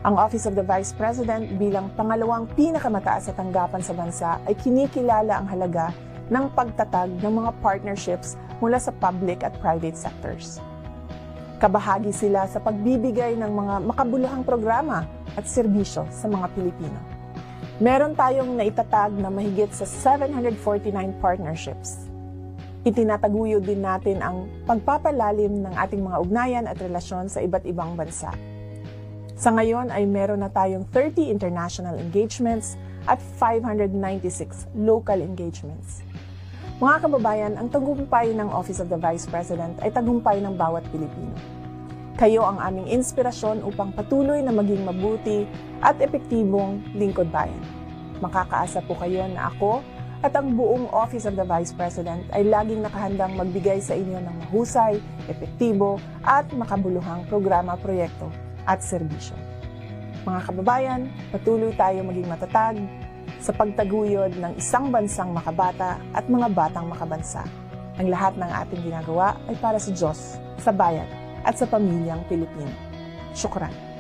Ang Office of the Vice President bilang pangalawang pinakamataas na tanggapan sa bansa ay kinikilala ang halaga ng pagtatag ng mga partnerships mula sa public at private sectors. Kabahagi sila sa pagbibigay ng mga makabuluhang programa at serbisyo sa mga Pilipino. Meron tayong naitatag na mahigit sa 749 partnerships. Itinataguyod din natin ang pagpapalalim ng ating mga ugnayan at relasyon sa iba't ibang bansa. Sa ngayon ay meron na tayong 30 international engagements at 596 local engagements. Mga kababayan, ang tagumpay ng Office of the Vice President ay tagumpay ng bawat Pilipino. Kayo ang aming inspirasyon upang patuloy na maging mabuti at epektibong lingkod bayan. Makakaasa po kayo na ako at ang buong Office of the Vice President ay laging nakahandang magbigay sa inyo ng mahusay, epektibo at makabuluhang programa, proyekto at serbisyo. Mga kababayan, patuloy tayo maging matatag sa pagtaguyod ng isang bansang makabata at mga batang makabansa. Ang lahat ng ating ginagawa ay para sa Diyos, sa bayan at sa pamilyang Pilipino. Syukran.